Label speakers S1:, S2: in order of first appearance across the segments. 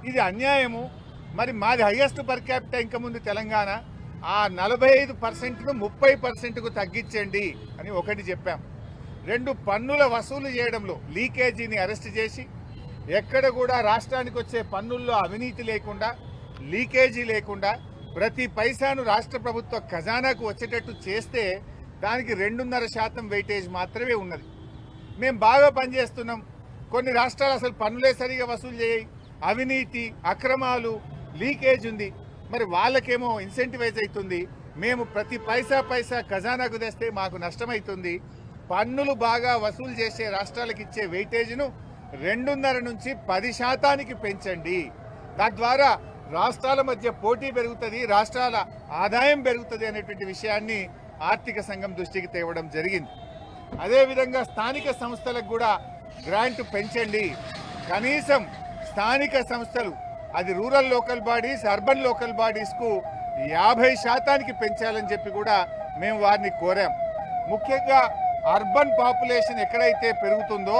S1: ఇది అన్యాయము. మరి మాది హైయెస్ట్ పర్ క్యాపిటల్ ఇంకా ముందు తెలంగాణ, ఆ 45%ను 30%కు తగ్గించండి అని ఒకటి చెప్పాం. 2 పన్నుల వసూలు చేయడంలో లీకేజీని అరెస్ట్ చేసి ఎక్కడ కూడా రాష్ట్రానికి వచ్చే పన్నుల్లో అవినీతి లేకుండా, లీకేజీ లేకుండా ప్రతి పైసాను రాష్ట్ర ప్రభుత్వ ఖజానాకు వచ్చేటట్టు చేస్తే దానికి 2.5% వెయిటేజ్ మాత్రమే ఉన్నది. మేము బాగా పనిచేస్తున్నాం. కొన్ని రాష్ట్రాలు అసలు పన్నులే సరిగా వసూలు చేయి, అవినీతి, అక్రమాలు, లీకేజ్ ఉంది. మరి వాళ్ళకేమో ఇన్సెంటివైజ్ అవుతుంది. మేము ప్రతి పైసా ఖజానాకు తెస్తే మాకు నష్టమవుతుంది. పన్నులు బాగా వసూలు చేసే రాష్ట్రాలకు ఇచ్చే వెయిటేజ్ను 2.5 నుంచి 10% పెంచండి. తద్వారా రాష్ట్రాల మధ్య పోటీ పెరుగుతుంది, రాష్ట్రాల ఆదాయం పెరుగుతుంది అనేటువంటి విషయాన్ని ఆర్థిక సంఘం దృష్టికి తేవడం జరిగింది. అదేవిధంగా స్థానిక సంస్థలకు కూడా గ్రాంట్ పెంచండి. కనీసం స్థానిక సంస్థలు, అది rural local bodies, urban local బాడీస్కు 50% పెంచాలని చెప్పి కూడా మేము వారిని కోరాం. ముఖ్యంగా అర్బన్ పాపులేషన్ ఎక్కడైతే పెరుగుతుందో,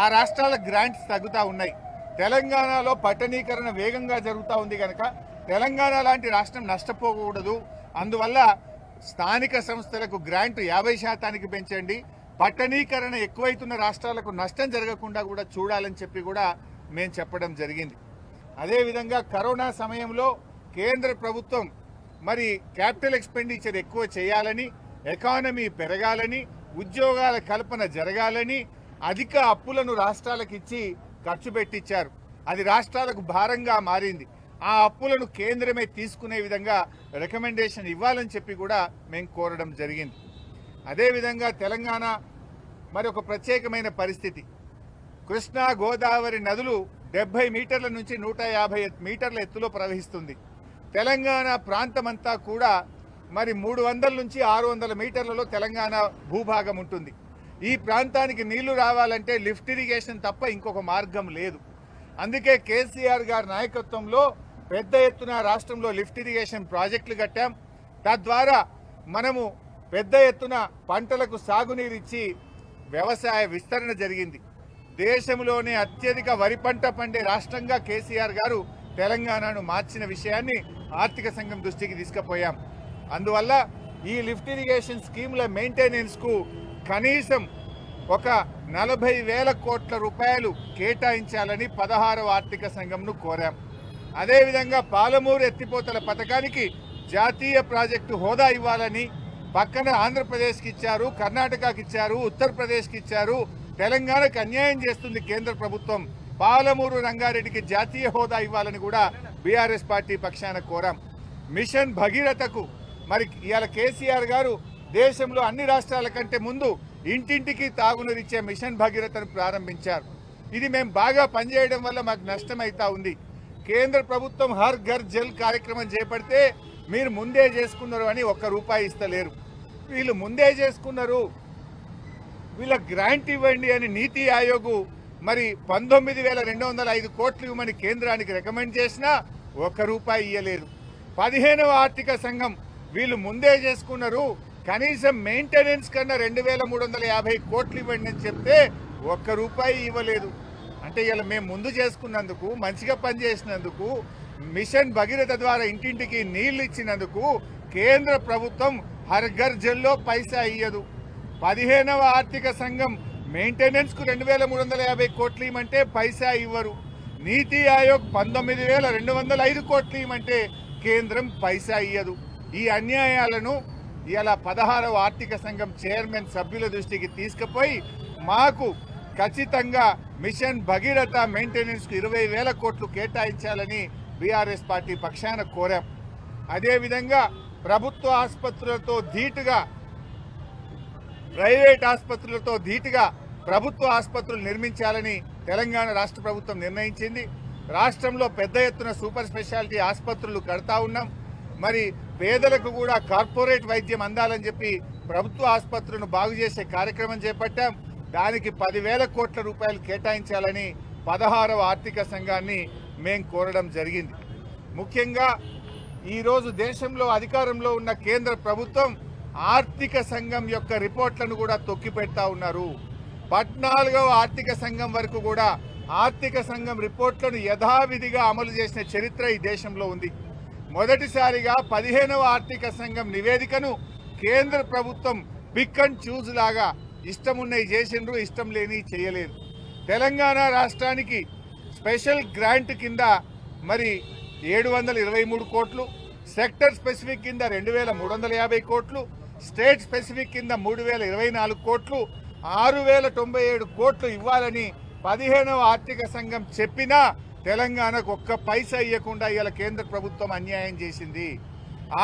S1: ఆ రాష్ట్రాల గ్రాంట్స్ తగ్గుతూ ఉన్నాయి. తెలంగాణలో పట్టణీకరణ వేగంగా జరుగుతూ ఉంది కనుక తెలంగాణ లాంటి రాష్ట్రం నష్టపోకూడదు. అందువల్ల స్థానిక సంస్థలకు గ్రాంట్ 50% పెంచండి. పట్టణీకరణ ఎక్కువైతున్న రాష్ట్రాలకు నష్టం జరగకుండా కూడా చూడాలని చెప్పి కూడా మేము చెప్పడం జరిగింది. అదేవిధంగా కరోనా సమయంలో కేంద్ర ప్రభుత్వం మరి క్యాపిటల్ ఎక్స్పెండిచర్ ఎక్కువ చేయాలని, ఎకానమీ పెరగాలని, ఉద్యోగాల కల్పన జరగాలని అధిక అప్పులను రాష్ట్రాలకు ఇచ్చి ఖర్చు పెట్టించారు. అది రాష్ట్రాలకు భారంగా మారింది. ఆ అప్పులను కేంద్రమే తీసుకునే విధంగా రికమెండేషన్ ఇవ్వాలని చెప్పి కూడా మేము కోరడం జరిగింది. అదేవిధంగా తెలంగాణ మరి ఒక ప్రత్యేకమైన పరిస్థితి. కృష్ణా, గోదావరి నదులు 70 మీటర్ల నుంచి 150 మీటర్ల ఎత్తులో ప్రవహిస్తుంది. తెలంగాణ ప్రాంతమంతా కూడా మరి 300 నుంచి 600 మీటర్లలో తెలంగాణ భూభాగం ఉంటుంది. ఈ ప్రాంతానికి నీళ్లు రావాలంటే లిఫ్ట్ ఇరిగేషన్ తప్ప ఇంకొక మార్గం లేదు. అందుకే కేసీఆర్ గారి నాయకత్వంలో పెద్ద ఎత్తున రాష్ట్రంలో లిఫ్ట్ ఇరిగేషన్ ప్రాజెక్టులు కట్టాం. తద్వారా మనము పెద్ద ఎత్తున పంటలకు సాగునీరిచ్చి వ్యవసాయ విస్తరణ జరిగింది. దేశంలోనే అత్యధిక వరి పంట పండే రాష్ట్రంగా కేసీఆర్ గారు తెలంగాణను మార్చిన విషయాన్ని ఆర్థిక సంఘం దృష్టికి తీసుకుపోయాం. అందువల్ల ఈ లిఫ్ట్ ఇరిగేషన్ స్కీముల మెయింటెనెన్స్కు కనీసం ఒక 40,000 కోట్ల రూపాయలు కేటాయించాలని 16వ ఆర్థిక సంఘంను కోరాం. అదేవిధంగా పాలమూరు ఎత్తిపోతల పథకానికి జాతీయ ప్రాజెక్టు హోదా ఇవ్వాలని, పక్కన ఆంధ్రప్రదేశ్కి ఇచ్చారు, కర్ణాటకకి ఇచ్చారు, ఉత్తరప్రదేశ్కి ఇచ్చారు. తెలంగాణకు అన్యాయం చేస్తుంది కేంద్ర ప్రభుత్వం. పాలమూరు రంగారెడ్డికి జాతీయ హోదా ఇవ్వాలని కూడా బీఆర్ఎస్ పార్టీ పక్షాన కోరాం. మిషన్ భగీరథకు మరి ఇవాళ కేసీఆర్ గారు దేశంలో అన్ని రాష్ట్రాల కంటే ముందు ఇంటింటికి తాగునీరిచ్చే మిషన్ భగీరథను ప్రారంభించారు. ఇది మేము బాగా పనిచేయడం వల్ల మాకు నష్టమైతా ఉంది. కేంద్ర ప్రభుత్వం హర్ ఘర్ జల్ కార్యక్రమం చేపడితే మీరు ముందే చేసుకున్నారు అని ₹1 ఇస్తలేరు. వీళ్ళు ముందే చేసుకున్నారు, వీళ్ళ గ్రాంట్ ఇవ్వండి అని నీతి ఆయోగ్ మరి 19,205 కోట్లు ఇవ్వమని కేంద్రానికి రికమెండ్ చేసినా ₹1 ఇయ్యలేదు. 15వ ఆర్థిక సంఘం వీళ్ళు ముందే చేసుకున్నారు, కనీసం మెయింటెనెన్స్ కన్నా 2,350 కోట్లు ఇవ్వండి అని చెప్తే ₹1 ఇవ్వలేదు. అంటే ఇలా మేము ముందు చేసుకున్నందుకు, మంచిగా పనిచేసినందుకు, మిషన్ భగీరథ ద్వారా ఇంటింటికి నీళ్లు ఇచ్చినందుకు కేంద్ర ప్రభుత్వం హర్ ఘర్ జల్లో పైసా ఇయ్యదు. 15వ ఆర్థిక సంఘం మెయింటెనెన్స్ కు 2,350 కోట్లు ఇవ్వమంటే పైసా ఇవ్వరు. నీతి ఆయోగ్ 19,205 కోట్లు ఇవ్వమంటే కేంద్రం పైసా ఇయ్యదు. ఈ అన్యాయాలను ఇలా 16వ ఆర్థిక సంఘం చైర్మన్ సభ్యుల దృష్టికి తీసుకుపోయి మాకు ఖచ్చితంగా మిషన్ భగీరథ మెయింటెనెన్స్ కు 20,000 కోట్లు కేటాయించాలని బీఆర్ఎస్ పార్టీ పక్షాన కోరాం. అదేవిధంగా ప్రభుత్వ ఆసుపత్రులతో ధీటుగా ప్రైవేట్ ఆసుపత్రులతో ధీటుగా ప్రభుత్వ ఆసుపత్రులు నిర్మించాలని తెలంగాణ రాష్ట్ర ప్రభుత్వం నిర్ణయించింది. రాష్ట్రంలో పెద్ద ఎత్తున సూపర్ స్పెషాలిటీ ఆసుపత్రులు కడతా ఉన్నాం. మరి పేదలకు కూడా కార్పొరేట్ వైద్యం అందాలని చెప్పి ప్రభుత్వ ఆసుపత్రులను బాగు చేసే కార్యక్రమం చేపట్టాం. దానికి 10,000 కోట్ల రూపాయలు కేటాయించాలని 16వ ఆర్థిక సంఘాన్ని మేము కోరడం జరిగింది. ముఖ్యంగా ఈరోజు దేశంలో అధికారంలో ఉన్న కేంద్ర ప్రభుత్వం ఆర్థిక సంఘం యొక్క రిపోర్ట్లను కూడా తొక్కిపెడతా ఉన్నారు. 14వ ఆర్థిక సంఘం వరకు కూడా ఆర్థిక సంఘం రిపోర్ట్లను యథావిధిగా అమలు చేసిన చరిత్ర ఈ దేశంలో ఉంది. మొదటిసారిగా 15వ ఆర్థిక సంఘం నివేదికను కేంద్ర ప్రభుత్వం పిక్ అండ్ చూజ్ లాగా ఇష్టమున్నవి చేసిండ్రు, ఇష్టం లేని చేయలేదు. తెలంగాణ రాష్ట్రానికి స్పెషల్ గ్రాంట్ కింద మరి 723 కోట్లు, సెక్టర్ స్పెసిఫిక్ కింద 2350 కోట్లు, స్టేట్ స్పెసిఫిక్ కింద 3024 కోట్లు, 6097 కోట్లు ఇవ్వాలని 15వ ఆర్థిక సంఘం చెప్పినా తెలంగాణకు ఒక్క పైసా ఇవ్వకుండా ఇవాళ కేంద్ర ప్రభుత్వం అన్యాయం చేసింది.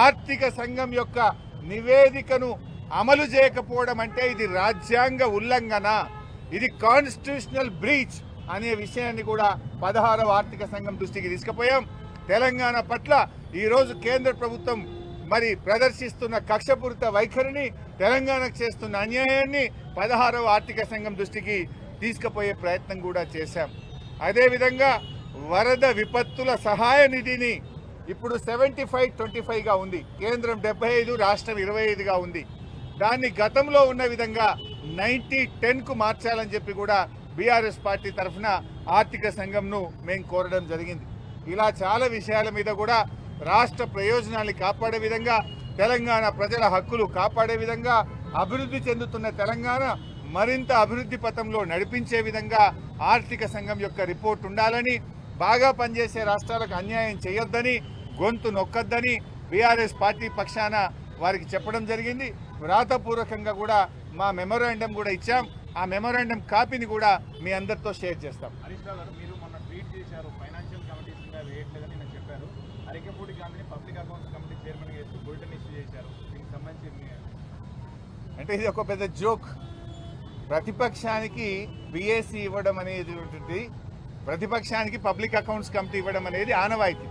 S1: ఆర్థిక సంఘం యొక్క నివేదికను అమలు చేయకపోవడం అంటే ఇది రాజ్యాంగ ఉల్లంఘన, ఇది కాన్స్టిట్యూషనల్ బ్రీచ్ అనే విషయాన్ని కూడా 16వ ఆర్థిక సంఘం దృష్టికి తీసుకుపోయాం. తెలంగాణ పట్ల ఈరోజు కేంద్ర ప్రభుత్వం మరి ప్రదర్శిస్తున్న కక్షపూరిత వైఖరిని, తెలంగాణకు చేస్తున్న అన్యాయాన్ని 16వ ఆర్థిక సంఘం దృష్టికి తీసుకుపోయే ప్రయత్నం కూడా చేశాం. అదేవిధంగా వరద విపత్తుల సహాయ నిధిని ఇప్పుడు 75-25గా ఉంది. కేంద్రం 75, రాష్ట్రం 25గా ఉంది. దాన్ని గతంలో ఉన్న విధంగా 90-10కు మార్చాలని చెప్పి కూడా బీఆర్ఎస్ పార్టీ తరఫున ఆర్థిక సంఘంను మేము కోరడం జరిగింది. ఇలా చాలా విషయాల మీద కూడా రాష్ట్ర ప్రయోజనాన్ని కాపాడే విధంగా, తెలంగాణ ప్రజల హక్కులు కాపాడే విధంగా, అభివృద్ధి చెందుతున్న తెలంగాణ మరింత అభివృద్ధి పథంలో నడిపించే విధంగా ఆర్థిక సంఘం యొక్క రిపోర్ట్ ఉండాలని, బాగా పనిచేసే రాష్ట్రాలకు అన్యాయం చేయొద్దని, గొంతు నొక్కొద్దని బీఆర్ఎస్ పార్టీ పక్షాన వారికి చెప్పడం జరిగింది. వ్రాతపూర్వకంగా కూడా మా మెమోరాండం కూడా ఇచ్చాం. ఆ మెమోరాండం కాపీని కూడా మీ అందరితో షేర్ చేస్తాం.
S2: హరీష్ రావు గారు, మీరు మొన్న ట్వీట్ చేశారు, ఫైనాన్షియల్ కమిటీస్ ఇంకా వేయట్లేదని నేను చెప్పారు. అరికెపూడి గాంధీని పబ్లిక్ అకౌంట్స్ కమిటీ చైర్మన్ గా చేస్తూ బులెటిన్ ఇష్యూ చేశారు. దీనికి సంబంధించి
S1: అంటే ఇది ఒక పెద్ద జోక్. ప్రతిపక్షానికి పిఎస్సి ఇవ్వడం అనేది ఉంటుంది, ప్రతిపక్షానికి పబ్లిక్ అకౌంట్స్ కమిటీ ఇవ్వడం అనేది ఆనవాయితీ.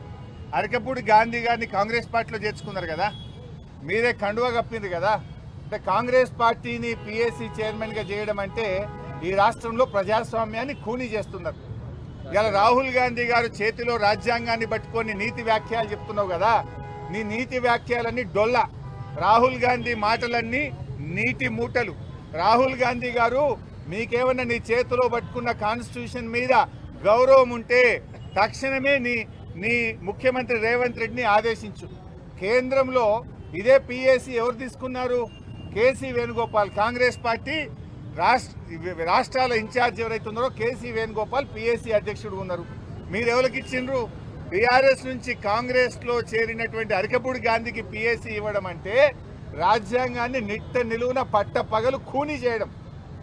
S1: అరికపూడి గాంధీ గారిని కాంగ్రెస్ పార్టీలో చేర్చుకున్నారు కదా, మీరే కండువా కప్పింది కదా. అంటే కాంగ్రెస్ పార్టీని పిఎస్సి చైర్మన్గా చేయడం అంటే ఈ రాష్ట్రంలో ప్రజాస్వామ్యాన్ని ఖూనీ చేస్తున్నారు. ఇలా రాహుల్ గాంధీ గారు చేతిలో రాజ్యాంగాన్ని పట్టుకొని నీతి వ్యాఖ్యలు చెప్తున్నావు కదా, నీ నీతి వ్యాఖ్యలన్నీ డొల్ల. రాహుల్ గాంధీ మాటలన్నీ నీటి మూటలు. రాహుల్ గాంధీ గారు, మీకేమన్నా నీ చేతిలో పట్టుకున్న కాన్స్టిట్యూషన్ మీద గౌరవం ఉంటే తక్షణమే నీ ముఖ్యమంత్రి రేవంత్ రెడ్డిని ఆదేశించు. కేంద్రంలో ఇదే పిఎస్సి ఎవరు తీసుకున్నారు? కేసీ వేణుగోపాల్. కాంగ్రెస్ పార్టీ రాష్ట్రాల ఇన్ఛార్జ్ ఎవరైతే ఉన్నారో కేసీ వేణుగోపాల్ పిఎస్సి అధ్యక్షుడు ఉన్నారు. మీరు ఎవరికి ఇచ్చిండ్రు? బీఆర్ఎస్ నుంచి కాంగ్రెస్లో చేరినటువంటి అరికపూడి గాంధీకి పిఎస్సి ఇవ్వడం అంటే రాజ్యాంగాన్ని నిట్ట నిలువున పట్ట పగలు ఖూనీ చేయడం.